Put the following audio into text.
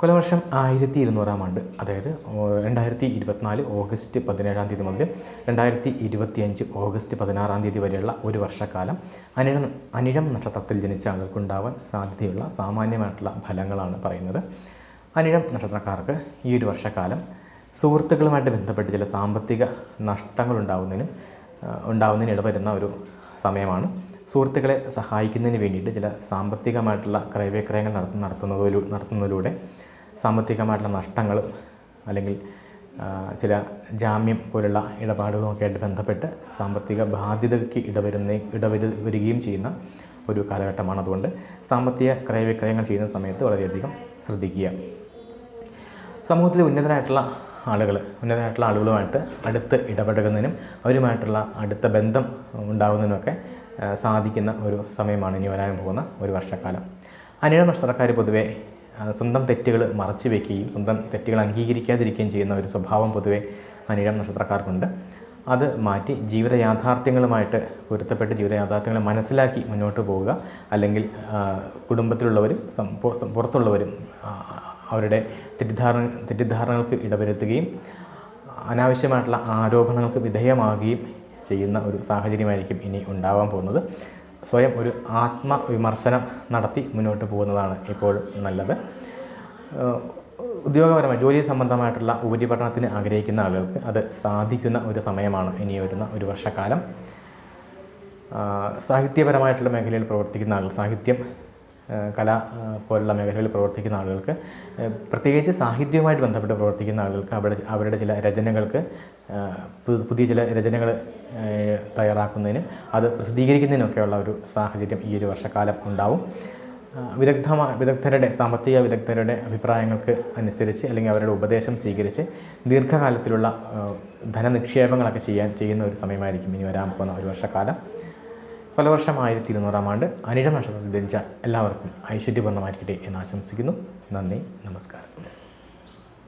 കൊലവർഷം 1200 ആണ്ട്, അതായത് 2024 ഓഗസ്റ്റ് 17 മുതൽ 2025 ഓഗസ്റ്റ് 16 വരെയുള്ള ഒരു വർഷക്കാലം അനിഴം നക്ഷത്രത്തിൽ ജനിച്ച ആളുകൾക്കുണ്ടാവാൻ സാധ്യതയുള്ള സാമാന്യമായിട്ടുള്ള ഫലങ്ങളാണ് പറയുന്നത്. അനിഴം നക്ഷത്രക്കാർക്ക് ഈ ഒരു വർഷക്കാലം സുഹൃത്തുക്കളുമായിട്ട് ബന്ധപ്പെട്ട് ചില സാമ്പത്തിക നഷ്ടങ്ങൾ ഉണ്ടാവുന്നതിന് ഇടവരുന്ന ഒരു സമയമാണ്. സുഹൃത്തുക്കളെ സഹായിക്കുന്നതിന് വേണ്ടിയിട്ട് ചില സാമ്പത്തികമായിട്ടുള്ള ക്രയവിക്രയങ്ങൾ നടത്തുന്നതിലൂടെ സാമ്പത്തികമായിട്ടുള്ള നഷ്ടങ്ങൾ അല്ലെങ്കിൽ ചില ജാമ്യം പോലുള്ള ഇടപാടുകളുമൊക്കെ ആയിട്ട് ബന്ധപ്പെട്ട് സാമ്പത്തിക ബാധ്യതയ്ക്ക് ഇടവരികയും ചെയ്യുന്ന ഒരു കാലഘട്ടമാണ്. അതുകൊണ്ട് സാമ്പത്തിക ക്രയവിക്രയങ്ങൾ ചെയ്യുന്ന സമയത്ത് വളരെയധികം ശ്രദ്ധിക്കുക. സമൂഹത്തിലെ ഉന്നതരായിട്ടുള്ള ആളുകളുമായിട്ട് അടുത്ത് ഇടപഴകുന്നതിനും അവരുമായിട്ടുള്ള അടുത്ത ബന്ധം ഉണ്ടാകുന്നതിനുമൊക്കെ സാധിക്കുന്ന ഒരു സമയമാണ് ഇനി വരാൻ പോകുന്ന ഒരു വർഷക്കാലം. അനിഴം നക്ഷത്രക്കാർ പൊതുവെ സ്വന്തം തെറ്റുകൾ മറച്ചു വയ്ക്കുകയും സ്വന്തം തെറ്റുകൾ അംഗീകരിക്കാതിരിക്കുകയും ചെയ്യുന്ന ഒരു സ്വഭാവം പൊതുവെ അനിഴം നക്ഷത്രക്കാർക്കുണ്ട്. അത് മാറ്റി ജീവിത യാഥാർത്ഥ്യങ്ങളുമായിട്ട് പൊരുത്തപ്പെട്ട് ജീവിത യാഥാർത്ഥ്യങ്ങളെ മനസ്സിലാക്കി മുന്നോട്ട് പോവുക, അല്ലെങ്കിൽ കുടുംബത്തിലുള്ളവരും പുറത്തുള്ളവരും അവരുടെ തെറ്റിദ്ധാരണകൾക്ക് ഇടവരുത്തുകയും അനാവശ്യമായിട്ടുള്ള ആരോപണങ്ങൾക്ക് വിധേയമാകുകയും ചെയ്യുന്ന ഒരു സാഹചര്യമായിരിക്കും ഇനി ഉണ്ടാവാൻ പോകുന്നത്. സ്വയം ഒരു ആത്മവിമർശനം നടത്തി മുന്നോട്ട് പോകുന്നതാണ് ഇപ്പോൾ നല്ലത്. ഉദ്യോഗപരമായി ജോലി സംബന്ധമായിട്ടുള്ള ഉപരിപഠനത്തിന് ആഗ്രഹിക്കുന്ന ആളുകൾക്ക് അത് സാധിക്കുന്ന ഒരു സമയമാണ് ഇനി വരുന്ന ഒരു വർഷക്കാലം. സാഹിത്യപരമായിട്ടുള്ള മേഖലയിൽ പ്രവർത്തിക്കുന്ന ആളുകൾ, സാഹിത്യം, കല പോലുള്ള മേഖലകളിൽ പ്രവർത്തിക്കുന്ന ആളുകൾക്ക്, പ്രത്യേകിച്ച് സാഹിത്യവുമായിട്ട് ബന്ധപ്പെട്ട് പ്രവർത്തിക്കുന്ന ആളുകൾക്ക് അവരുടെ ചില രചനകൾക്ക് പുതിയ ചില രചനകൾ തയ്യാറാക്കുന്നതിനും അത് പ്രസിദ്ധീകരിക്കുന്നതിനൊക്കെയുള്ള ഒരു സാഹചര്യം ഈ ഒരു വർഷക്കാലം ഉണ്ടാവും. സാമ്പത്തിക വിദഗ്ധരുടെ അഭിപ്രായങ്ങൾക്ക് അനുസരിച്ച് അല്ലെങ്കിൽ അവരുടെ ഉപദേശം സ്വീകരിച്ച് ദീർഘകാലത്തിലുള്ള ധനനിക്ഷേപങ്ങളൊക്കെ ചെയ്യുന്ന ഒരു സമയമായിരിക്കും ഇനി വരാൻ പോകുന്ന ഒരു വർഷക്കാലം. കൊലവർഷം 1200 ആണ്ട് അനിഴം നക്ഷത്രത്തിൽ ജനിച്ച എല്ലാവർക്കും ഐശ്വര്യപൂർണ്ണമായിരിക്കട്ടെ എന്ന് ആശംസിക്കുന്നു. നന്ദി, നമസ്കാരം.